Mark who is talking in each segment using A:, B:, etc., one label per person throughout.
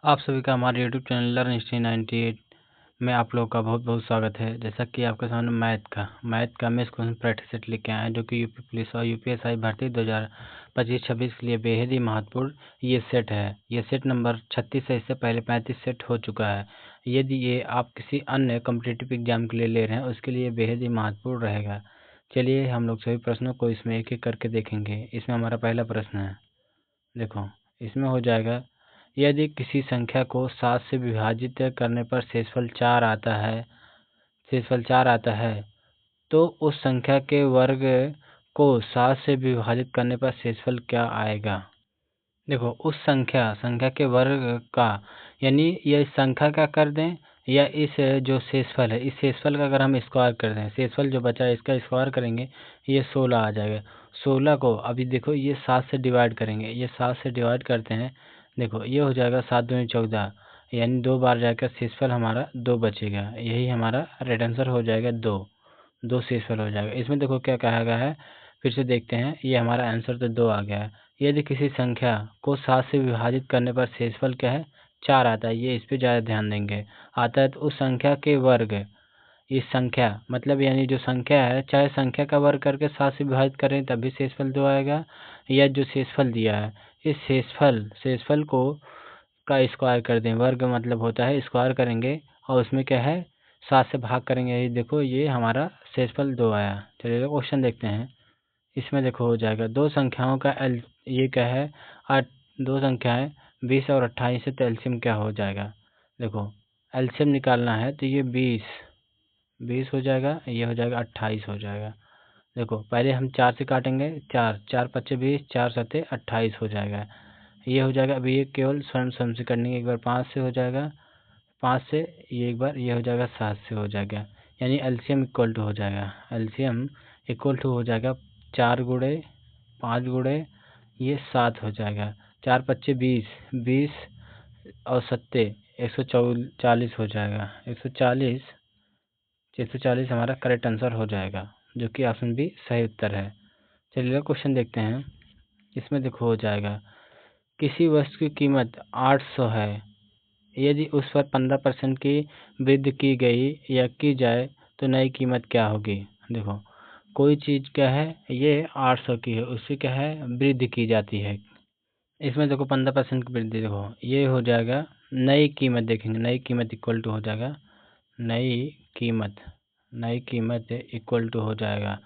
A: आप सभी का हमारे यूट्यूब चैनल लर्न हिस्ट्री 98 में आप लोगों का बहुत बहुत स्वागत है। जैसा कि आपके सामने मैथ का मैं क्वेश्चन प्रैक्टिस सेट लेके आए हैं, जो कि यूपी पुलिस और यूपीएसआई भर्ती 2025-26 के लिए बेहद ही महत्वपूर्ण ये सेट है। ये सेट नंबर 36 है। इससे पहले 35 सेट हो चुका है। यदि ये आप किसी अन्य कॉम्पिटिटिव एग्जाम के लिए ले रहे हैं, उसके लिए बेहद ही महत्वपूर्ण रहेगा। चलिए हम लोग सभी प्रश्नों को इसमें एक एक करके देखेंगे। इसमें हमारा पहला प्रश्न है, देखो इसमें हो जाएगा, यदि किसी संख्या को 7 से विभाजित करने पर शेषफल 4 आता है तो उस संख्या के वर्ग को 7 से विभाजित करने पर शेषफल क्या आएगा। देखो उस संख्या के वर्ग का, यानी ये संख्या का कर दें या इस जो शेषफल है, इस शेषफल का अगर हम स्क्वायर कर दें, शेषफल जो बचा है इसका स्क्वायर करेंगे, ये 16 आ जाएगा। 16 को अभी देखो ये 7 से डिवाइड करेंगे, ये 7 से डिवाइड करते हैं, देखो ये हो जाएगा 7 दूनी 14, यानी 2 बार जाकर शेषफल हमारा 2 बचेगा। यही हमारा राइट आंसर हो जाएगा, 2 शेषफल हो जाएगा। इसमें देखो क्या कहा गया है, फिर से देखते हैं, ये हमारा आंसर तो 2 आ गया है। यदि किसी संख्या को 7 से विभाजित करने पर शेषफल क्या है, 4 आता है, ये इस पे ज़्यादा ध्यान देंगे। आता है तो उस संख्या के वर्ग, इस संख्या मतलब यानी जो संख्या है, चाहे संख्या का वर्ग करके 7 से विभाजित करें तब भी शेषफल 2 आएगा, या जो शेषफल दिया है इस शेषफल को का स्क्वायर कर दें। वर्ग मतलब होता है स्क्वायर करेंगे और उसमें क्या है 7 से भाग करेंगे। ये देखो ये हमारा शेषफल 2 आया। चलिए क्वेश्चन देखते हैं। इसमें देखो हो जाएगा दो संख्याओं का ये क्या है, 8, दो संख्याएं 20 और 28 है, तो एलसीएम क्या हो जाएगा। देखो एलसीएम निकालना है तो ये 20 हो जाएगा, ये हो जाएगा 28 हो जाएगा। देखो पहले हम 4 से काटेंगे, 4 पच्चे 20, 4 सत्ते 28 हो जाएगा, ये हो जाएगा। अभी ये केवल स्वयं से करने के, एक बार 5 से हो जाएगा, 5 से ये एक बार, ये हो जाएगा 7 से हो जाएगा, यानी एलसीएम इक्वल टू हो जाएगा, एलसीएम इक्वल टू हो जाएगा 4 गुणे 5 गुणे ये 7 हो जाएगा। 4 पच्चे 20, 20 और सत्ते 140 हो जाएगा, 140 हमारा करेक्ट आंसर हो जाएगा, जो कि ऑप्शन बी सही उत्तर है। चलिए क्वेश्चन देखते हैं। इसमें देखो हो जाएगा, किसी वस्तु की कीमत 800 है, यदि उस पर 15% की वृद्धि की गई या की जाए तो नई कीमत क्या होगी। देखो कोई चीज़ क्या है, ये 800 की है, उससे क्या है वृद्धि की जाती है, इसमें देखो 15% की वृद्धि, देखो ये हो जाएगा नई कीमत। देखेंगे नई कीमत इक्वल टू हो जाएगा, नई कीमत इक्वल टू हो जाएगा,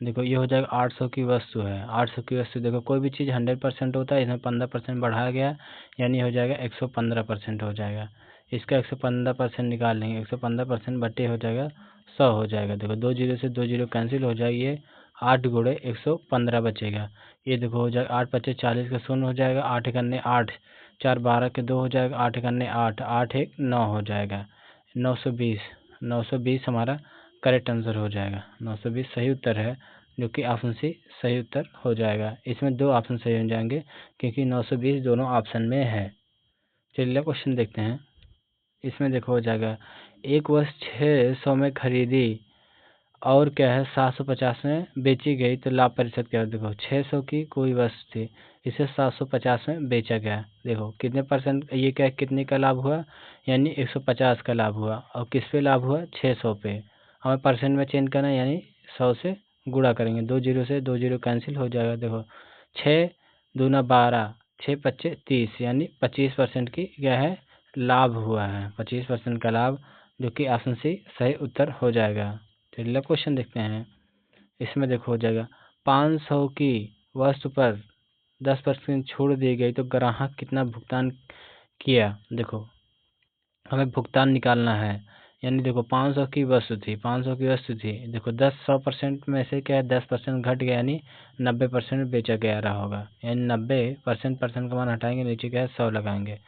A: देखो ये हो जाएगा 800 की वस्तु है, 800 की वस्तु। देखो कोई भी चीज़ 100% होता है, इसमें 15% बढ़ाया गया, यानी हो जाएगा 115% हो जाएगा। इसका 115% निकाल लेंगे, 115% बटे हो जाएगा 100 हो जाएगा। देखो 2 जीरो से 2 जीरो कैंसिल हो जाएगी, ये 8 गुणे 115 बचेगा। ये देखो हो जाएगा 8 पच्चे 40 का 0 हो जाएगा, 8 एक अन्य 8, 4 12 के 2 हो जाएगा, 8 एक अन्य 8, 8 एक 9 हो जाएगा, 920 हमारा करेक्ट आंसर हो जाएगा। 920 सही उत्तर है, जो कि ऑप्शन सी सही उत्तर हो जाएगा। इसमें 2 ऑप्शन सही हो जाएंगे क्योंकि 920 दोनों ऑप्शन में है। चलिए क्वेश्चन देखते हैं। इसमें देखो हो जाएगा, एक वस्तु 600 में खरीदी और क्या है 750 में बेची गई तो लाभ प्रतिशत क्या है। देखो 600 की कोई वस्तु थी, इसे 750 में बेचा गया, देखो कितने परसेंट, ये क्या कितने का लाभ हुआ, यानी 150 का लाभ हुआ, और किस पे लाभ हुआ 600 पे। हमें परसेंट में चेंज करना है, यानी 100 से गुणा करेंगे, 2 जीरो से 2 जीरो कैंसिल हो जाएगा। देखो 6 दूना 12, 6 पच्चे 30, यानी 25% की क्या है लाभ हुआ है, 25% का लाभ, जो कि ऑप्शन सी सही उत्तर हो जाएगा। चलिए क्वेश्चन देखते हैं। इसमें देखो हो जाएगा, 500 की वस्तु पर 10% छूट दी गई तो ग्राहक कितना भुगतान किया। देखो हमें भुगतान निकालना है, यानी देखो 500 की वस्तु थी, देखो 100% में से क्या है 10% घट गया, यानी 90% बेचा गया रहा होगा, यानी 90% का मान हटाएंगे, नीचे क्या है 100 लगाएंगे।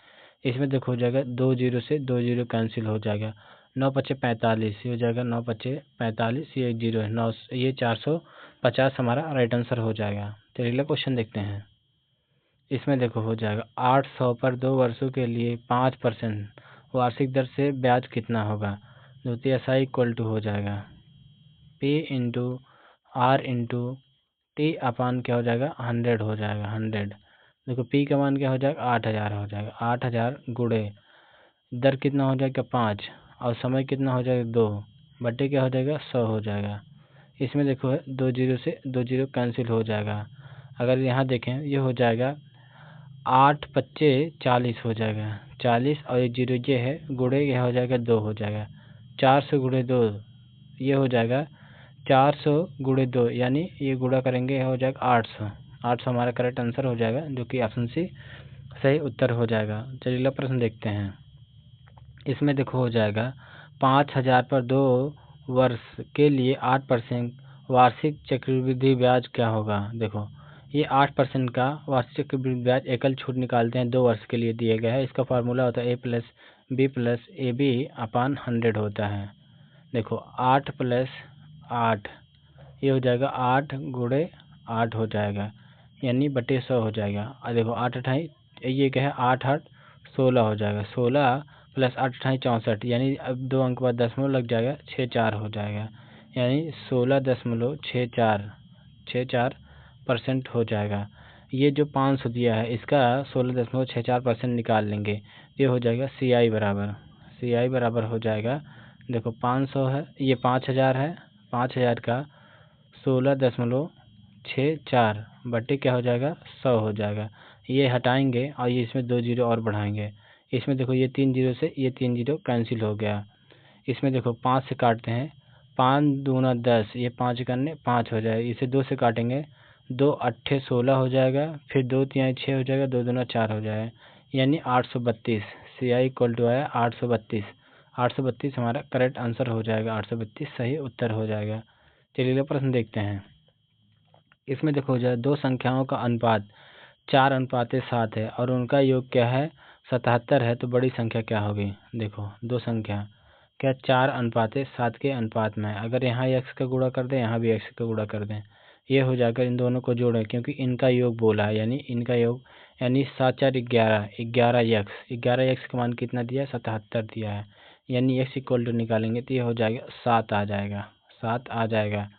A: इसमें देखो हो जाएगा 2 जीरो से 2 जीरो कैंसिल हो जाएगा, 9 पच्चे 45, ये हो जाएगा 9 पच्चे 45, ये 1 जीरो है 9, ये 450 हमारा राइट आंसर हो जाएगा। चलिए अगला क्वेश्चन देखते हैं। इसमें देखो हो जाएगा, 800 पर 2 वर्षों के लिए 5% वार्षिक दर से ब्याज कितना होगा। द्वितीय एसआई इक्वल टू हो जाएगा P into R into T upon क्या हो जाएगा 100 हो जाएगा, 100 देखो P का मान क्या हो जाएगा, 8000 हो जाएगा। 8000 गुणे दर कितना हो जाएगा, 5, और समय कितना हो जाएगा, 2, बटे क्या हो जाएगा, 100 हो जाएगा। इसमें देखो 2 जीरो से 2 जीरो कैंसिल हो जाएगा। अगर यहाँ देखें ये हो जाएगा 8 पच्चे 40 हो जाएगा, 40, और ये जीरो ये है, गुणे यह हो जाएगा 2 हो जाएगा। 400 गुणे 2 ये हो जाएगा 400 गुणे 2, यानी ये गुणा करेंगे यह हो जाएगा 800। 800 हमारा करेक्ट आंसर हो जाएगा, जो कि ऑप्शन सी सही उत्तर हो जाएगा। चलिए अगला प्रश्न देखते हैं। इसमें देखो हो जाएगा 5000 पर 2 वर्ष के लिए 8% वार्षिक चक्रवृद्धि ब्याज क्या होगा। देखो ये 8% का वार्षिक चक्रवृद्धि ब्याज एकल छूट निकालते हैं, 2 वर्ष के लिए दिए गए हैं। इसका फार्मूला होता है A+B+AB/100 होता है। देखो 8 + 8 ये हो जाएगा 8 गुणे 8 हो जाएगा, यानी बटे 100 हो जाएगा। और देखो 8 अठाई ये क्या है, 8 8 16 हो जाएगा। 16 + 8 अठाई 64, यानी अब 2 अंक बाद दशमलव लग जाएगा, 64 हो जाएगा, यानी 16.64% हो जाएगा। ये जो 500 दिया है इसका 16.64% निकाल लेंगे, ये हो जाएगा CI बराबर हो जाएगा। देखो 500 है, ये 5000 है, 5000 का 16.64 बटे क्या हो जाएगा, 100 हो जाएगा। ये हटाएंगे और ये इसमें 2 जीरो और बढ़ाएंगे। इसमें देखो ये 3 जीरो से ये 3 जीरो कैंसिल हो गया। इसमें देखो 5 से काटते हैं, 5 दूना 10, ये 5 करने 5 हो जाएगा। इसे 2 से काटेंगे, 2 अट्ठे 16 हो जाएगा, फिर 2 तिहाई 6 हो जाएगा, 2 दूना 4 हो जाएगा, यानी 832। CI इक्वल टू आया 832। 832 हमारा करेक्ट आंसर हो जाएगा, 832 सही उत्तर हो जाएगा। चलिए अगला प्रश्न देखते हैं। इसमें देखो हो जाए 2 संख्याओं का अनुपात 4:7 है और उनका योग क्या है, 77 है, तो बड़ी संख्या क्या होगी। देखो 2 संख्या क्या 4:7 के अनुपात में है। अगर यहाँ x का गुणा कर दें, यहाँ भी x का गुणा कर दें, ये हो जाएगा। इन दोनों को जोड़ें क्योंकि इनका योग बोला है, यानी इनका योग, यानी 7 4 11, 11x का मान कितना दिया है, 77 दिया है, यानी x इक्वल टू निकालेंगे तो ये हो जाएगा 7 आ जाएगा, 7 आ जाएगा।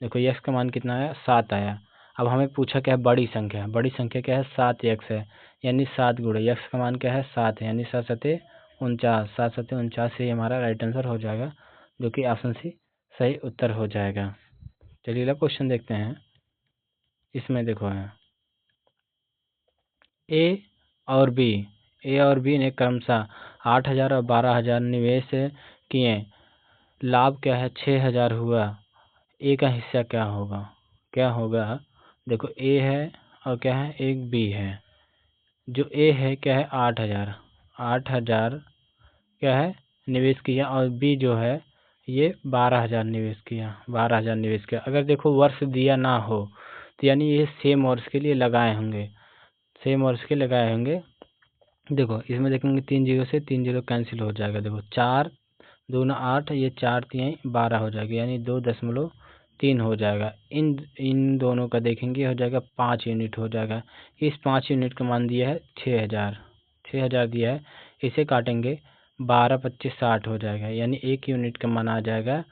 A: देखो x का मान कितना आया, 7 आया। अब हमें पूछा क्या है, बड़ी संख्या क्या है, 7x है, यानी 7 गुणे x का मान क्या है, 7 है, यानी 7 सते 49, 7 सते 49 से हमारा राइट आंसर हो जाएगा, जो कि ऑप्शन सी सही उत्तर हो जाएगा। चलिए अगला क्वेश्चन देखते हैं। इसमें देखो है ए और बी ने क्रमशः 8000 और 12000 निवेश किए, लाभ क्या है, 6000 हुआ। ए का हिस्सा क्या होगा। देखो ए है और क्या है, एक बी है। जो ए है क्या है, 8000 क्या है निवेश किया, और बी जो है ये 12000 निवेश किया। अगर देखो वर्ष दिया ना हो तो यानी ये सेम वर्ष के लिए लगाए होंगे, देखो इसमें देखेंगे 3 जीरो से 3 जीरो कैंसिल हो जाएगा। देखो 4 दूना 8, ये 4 तिहाई 12 हो जाएगा, यानी 2.3 हो जाएगा। इन दोनों का देखेंगे हो जाएगा 5 यूनिट हो जाएगा। इस 5 यूनिट का मान दिया है 6000 दिया है। इसे काटेंगे 12 25 60 हो जाएगा, यानी 1 यूनिट का मान आ जाएगा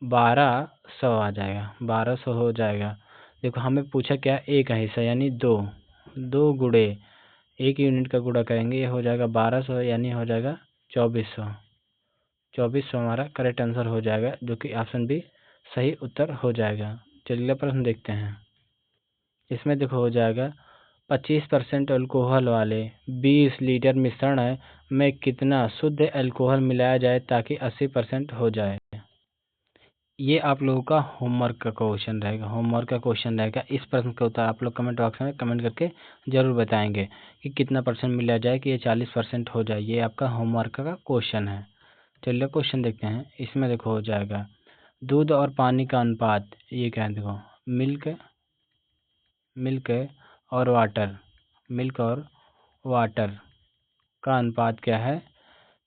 A: 1200 आ जाएगा, 1200 हो जाएगा। देखो हमें पूछा क्या, ए का हिस्सा, यानी 2 गुणे 1 यूनिट का गुणा करेंगे, ये हो जाएगा 1200, यानी हो जाएगा 2400 हमारा करेक्ट आंसर हो जाएगा, जो कि ऑप्शन बी सही उत्तर हो जाएगा। चलिए अगला प्रश्न देखते हैं। इसमें देखो हो जाएगा 25% अल्कोहल वाले 20 लीटर मिश्रण में कितना शुद्ध अल्कोहल मिलाया जाए ताकि 80% हो जाए। ये आप लोगों का होमवर्क का क्वेश्चन रहेगा। इस प्रश्न का उत्तर आप लोग कमेंट बॉक्स में कमेंट करके ज़रूर बताएंगे कि कितना परसेंट मिला जाए कि ये 40% हो जाए। ये आपका होमवर्क का क्वेश्चन है। चलिए क्वेश्चन देखते हैं। इसमें देखो हो जाएगा दूध और पानी का अनुपात, ये क्या है, देखो मिल्क और वाटर का अनुपात क्या है,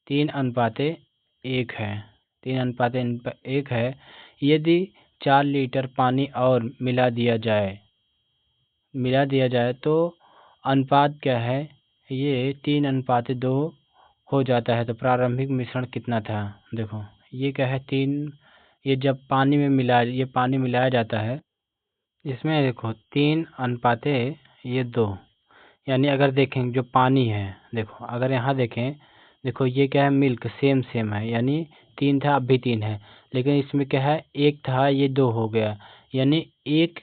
A: 3:1 है। 3:1 है। यदि 4 लीटर पानी और मिला दिया जाए तो अनुपात क्या है, ये 3:2 हो जाता है। तो प्रारंभिक मिश्रण कितना था। देखो ये क्या है, 3, ये जब पानी मिलाया जाता है, इसमें देखो 3:2, यानी अगर देखें जो पानी है, देखो अगर यहाँ देखें, देखो ये क्या है, मिल्क सेम सेम है, यानी 3 था अब भी 3 है, लेकिन इसमें क्या है, 1 था ये 2 हो गया, यानी 1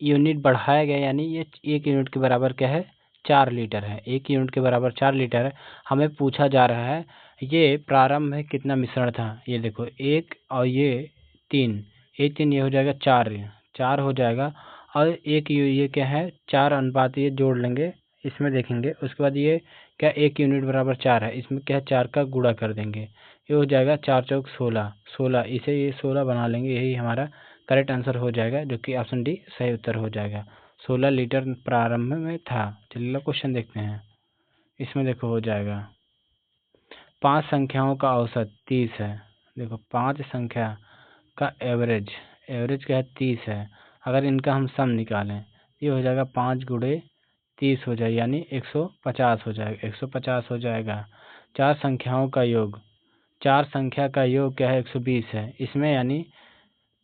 A: यूनिट बढ़ाया गया, यानी ये 1 यूनिट के बराबर क्या है, 4 लीटर है। 1 यूनिट के बराबर 4 लीटर है। हमें पूछा जा रहा है ये प्रारंभ में कितना मिश्रण था, ये देखो 1 और ये 3, ये 3 ये हो जाएगा 4, 4 हो जाएगा, और एक ये क्या है 4 अनुपात, ये जोड़ लेंगे इसमें देखेंगे, उसके बाद ये क्या 1 यूनिट बराबर 4 है, इसमें क्या है 4 का गुणा कर देंगे, ये हो जाएगा 4 चौक 16, 16 इसे ये 16 बना लेंगे, यही हमारा करेक्ट आंसर हो जाएगा, जो कि ऑप्शन डी सही उत्तर हो जाएगा। 16 लीटर प्रारंभ में था। चलिए क्वेश्चन देखते हैं, इसमें देखो हो जाएगा 5 संख्याओं का औसत 30 है। देखो 5 संख्या का एवरेज, एवरेज क्या है 30 है, अगर इनका हम सम निकालें, ये हो जाएगा 5 गुणे 30 हो जाएगा, यानी 150 हो जाएगा, 150 हो जाएगा। 4 संख्याओं का योग, 4 संख्या का योग क्या है 120 है, इसमें यानी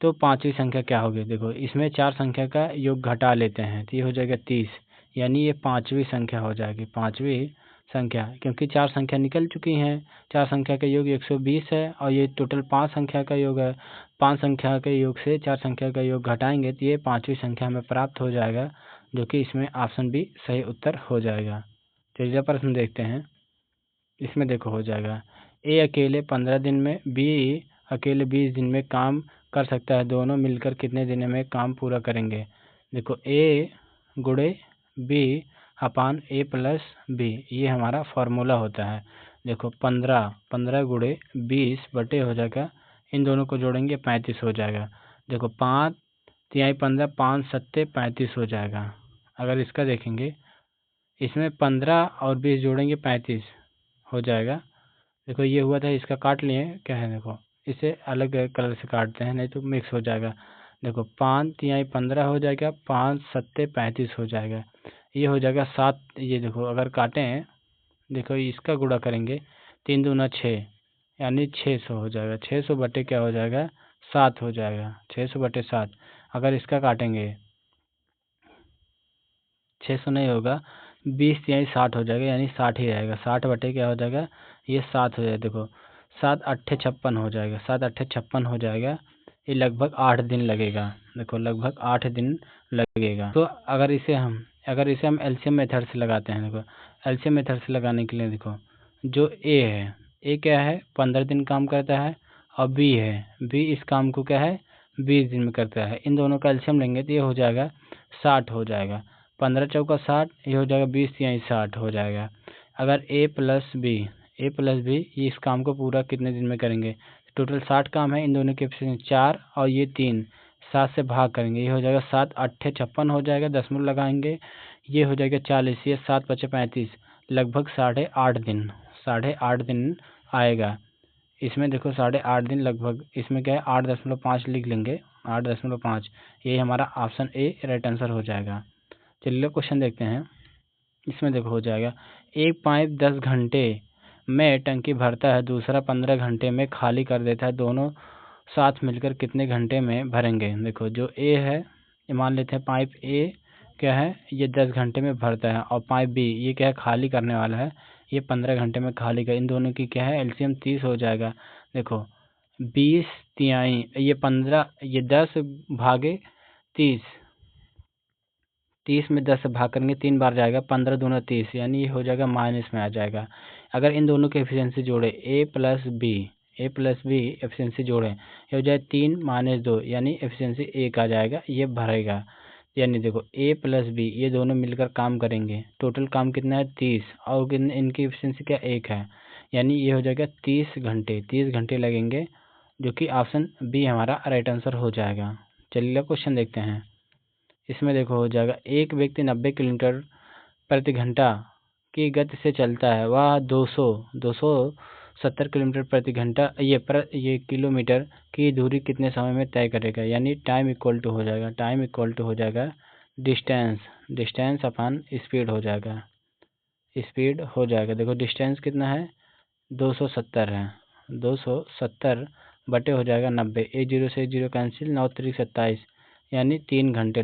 A: तो 5वीं संख्या क्या होगी, देखो इसमें 4 संख्या का योग घटा लेते हैं, तो ये हो जाएगा 30, यानी ये 5वीं संख्या हो जाएगी, 5वीं संख्या, क्योंकि 4 संख्या निकल चुकी हैं। 4 संख्या का योग 120 है, और ये टोटल 5 संख्या का योग है। 5 संख्या के योग से 4 संख्या का योग घटाएंगे तो ये 5वीं संख्या हमें प्राप्त हो जाएगा, जो कि इसमें ऑप्शन बी सही उत्तर हो जाएगा। चलिए प्रश्न देखते हैं, इसमें देखो हो जाएगा ए अकेले 15 दिन में, बी अकेले 20 दिन में काम कर सकता है, दोनों मिलकर कितने दिन में काम पूरा करेंगे। देखो ए गुणे बी अपान ए प्लस बी, ये हमारा फार्मूला होता है। देखो 15 गुणे 20 बटे हो जाएगा, इन दोनों को जोड़ेंगे 35 हो जाएगा। देखो 5 तिहाई 15, 5 सत्ते 35 हो जाएगा। अगर इसका देखेंगे, इसमें 15 और 20 जोड़ेंगे 35 हो जाएगा। देखो ये हुआ था, इसका काट लिए क्या है, देखो इसे अलग कलर से काटते हैं, नहीं तो मिक्स हो जाएगा। देखो 5 तिहाई 15 हो जाएगा, 5 सत्ते 35 हो जाएगा, ये हो जाएगा 7, ये देखो अगर काटें, देखो इसका गुणा करेंगे, 3 दूना 6, यानी 600 हो जाएगा, 600 बटे क्या हो जाएगा 7 हो जाएगा, 600 बटे 7। अगर इसका काटेंगे 600 नहीं होगा, 20 तिहाई 60 हो जाएगा, यानी 60 ही रहेगा, 60 बटे क्या हो जाएगा, ये 7 हो जाएगा। देखो 7 अट्ठे 56 हो जाएगा, 7 अट्ठे 56 हो जाएगा, ये लगभग 8 दिन लगेगा। देखो लगभग 8 दिन लगेगा। तो अगर इसे हम एलसीएम मेथड से लगाते हैं, देखो एलसीएम मेथड से लगाने के लिए देखो जो ए है, ए क्या है 15 दिन काम करता है, और बी है, बी इस काम को क्या है 20 दिन में करता है, इन दोनों का एलसीएम लेंगे तो ये हो जाएगा 60 हो जाएगा, 15 चौका 60, ये हो जाएगा 20 तिहाई 60 हो जाएगा। अगर ए प्लस बी ये इस काम को पूरा कितने दिन में करेंगे, टोटल 60 काम है, इन दोनों के एफिशिएंसी 4 और ये 3, 7 से भाग करेंगे, ये हो जाएगा 7 अट्ठे 56 हो जाएगा, दशमलव लगाएंगे, ये हो जाएगा 40, ये 7 पचे 35, लगभग 8.5 दिन आएगा। इसमें देखो 8.5 दिन लगभग, इसमें क्या है 8.5 लिख लेंगे, 8.5, यही हमारा ऑप्शन ए राइट आंसर हो जाएगा। चलिए क्वेश्चन देखते हैं, इसमें देखो हो जाएगा एक पाइप 10 घंटे में टंकी भरता है, दूसरा 15 घंटे में खाली कर देता है, दोनों साथ मिलकर कितने घंटे में भरेंगे। देखो जो ए है, ये मान लेते हैं पाइप ए क्या है, ये 10 घंटे में भरता है, और पाइप बी ये क्या है खाली करने वाला है, ये 15 घंटे में खाली कर, इन दोनों की क्या है एलसीएम 30 हो जाएगा। देखो 20 तिहाई ये 15, ये 10 भागे 30, 30 में 10 से भाग करेंगे 3 बार जाएगा, 15 दूना 30, यानी ये हो जाएगा माइनस में आ जाएगा। अगर इन दोनों की एफिशिएंसी जोड़े ए प्लस बी एफिशिएंसी जोड़ें, ये हो जाए 3 माइनस 2, यानी एफिशिएंसी 1 आ जाएगा, ये भरेगा। यानी देखो ए प्लस बी ये दोनों मिलकर काम करेंगे, टोटल काम कितना है 30, और इनकी एफिशिएंसी क्या 1 है, यानी ये हो जाएगा 30 घंटे लगेंगे, जो कि ऑप्शन बी हमारा राइट आंसर हो जाएगा। चलिए क्वेश्चन देखते हैं, इसमें देखो हो जाएगा एक व्यक्ति 90 किलोमीटर प्रति घंटा की गति से चलता है, वह 270 किलोमीटर प्रति घंटा ये किलोमीटर की दूरी कितने समय में तय करेगा। यानी टाइम इक्वल टू हो जाएगा डिस्टेंस अपान स्पीड हो जाएगा, देखो डिस्टेंस कितना है 270 है, 270 बटे हो जाएगा 90, एक जीरो से एक जीरो कैंसिल, 9 3 27, यानी 3 घंटे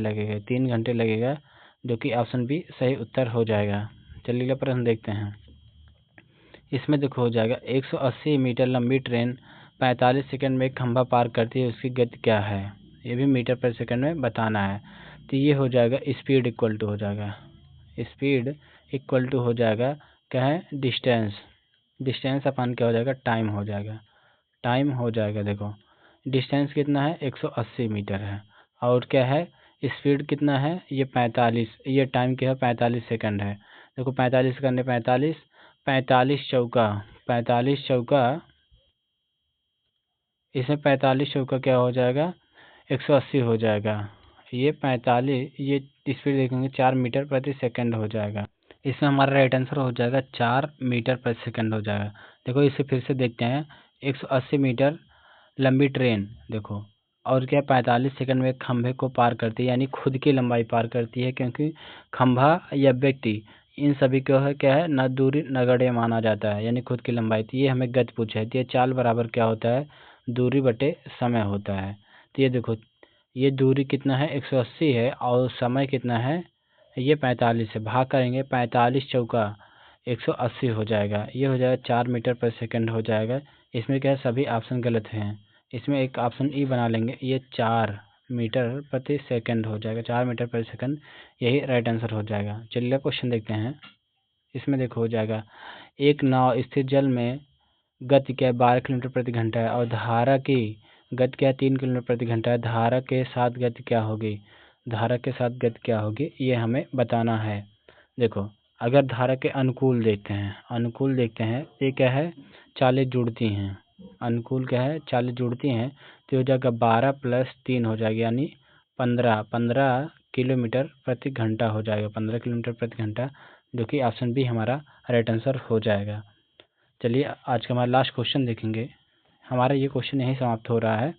A: लगेगा, जो कि ऑप्शन बी सही उत्तर हो जाएगा। चलिए अगला प्रश्न देखते हैं। इसमें देखो हो जाएगा 180 मीटर लंबी ट्रेन 45 सेकंड में एक खंभा पार करती है, उसकी गति क्या है? ये भी मीटर पर सेकंड में बताना है। तो ये हो जाएगा स्पीड इक्वल टू हो जाएगा, स्पीड इक्वल टू हो जाएगा क्या है? डिस्टेंस। डिस्टेंस अपन क्या हो जाएगा? टाइम हो जाएगा। टाइम हो जाएगा। देखो डिस्टेंस कितना है? 180 मीटर है। और क्या है? स्पीड कितना है? ये 45। ये टाइम क्या है? 45 सेकंड है। देखो 45 सेकंड 45, 45 चौका 45 चौका, इसमें 45 चौका क्या हो जाएगा? 180 हो जाएगा। ये 45, ये स्पीड देखेंगे 4 मीटर प्रति सेकंड हो जाएगा। इसमें हमारा राइट आंसर हो जाएगा 4 मीटर प्रति सेकंड हो जाएगा। देखो इसे फिर से देखते हैं। 180 मीटर लंबी ट्रेन देखो, और क्या 45 सेकंड में खंभे को पार करती है, यानी खुद की लंबाई पार करती है, क्योंकि खंभा या व्यक्ति इन सभी को है क्या है? न दूरी नगण्य माना जाता है, यानी खुद की लंबाई। तो ये हमें गति पूछा है। तो ये चाल बराबर क्या होता है? दूरी बटे समय होता है। तो ये देखो ये दूरी कितना है? 180 है, और समय कितना है? ये 45 है। भाग करेंगे 45 चौका 180 हो जाएगा। ये हो जाएगा 4 मीटर पर सेकंड हो जाएगा। इसमें क्या है? सभी ऑप्शन गलत हैं। इसमें एक ऑप्शन ई बना लेंगे। ये 4 मीटर प्रति सेकंड हो जाएगा। 4 मीटर प्रति सेकंड यही राइट आंसर हो जाएगा। चलिए क्वेश्चन देखते हैं। इसमें देखो हो जाएगा एक नाव स्थिर जल में गति क्या है? 12 किलोमीटर प्रति घंटा है, और धारा की गति क्या है? 3 किलोमीटर प्रति घंटा है। धारा के साथ गति क्या होगी? धारा के साथ गति क्या होगी ये हमें बताना है। देखो अगर धारा के अनुकूल देखते हैं, अनुकूल देखते हैं, ये क्या है? चालें जुड़ती हैं। अनुकूल क्या है? चालें जुड़ती हैं। तो हो जाएगा 12 + 3 हो जाएगा, यानी 15 किलोमीटर प्रति घंटा हो जाएगा। 15 किलोमीटर प्रति घंटा, जो कि ऑप्शन बी हमारा राइट आंसर हो जाएगा। चलिए आज का हमारा लास्ट क्वेश्चन देखेंगे। हमारा ये क्वेश्चन यहीं समाप्त हो रहा है।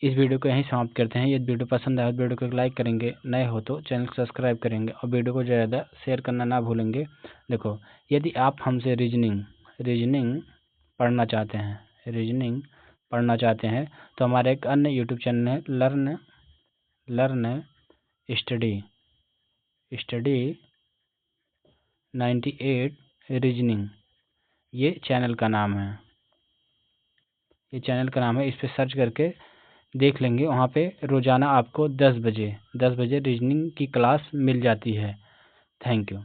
A: इस वीडियो को यहीं समाप्त करते हैं। यदि वीडियो पसंद आए तो वीडियो को लाइक करेंगे, नए हो तो चैनल को सब्सक्राइब करेंगे, और वीडियो को ज़्यादा शेयर करना ना भूलेंगे। देखो यदि आप हमसे रीजनिंग पढ़ना चाहते हैं, रीजनिंग पढ़ना चाहते हैं, तो हमारा एक अन्य यूट्यूब चैनल है लर्न स्टडी 98 रीजनिंग, ये चैनल का नाम है। ये चैनल का नाम है। इस पर सर्च करके देख लेंगे। वहाँ पे रोज़ाना आपको 10 बजे रीजनिंग की क्लास मिल जाती है। Thank you.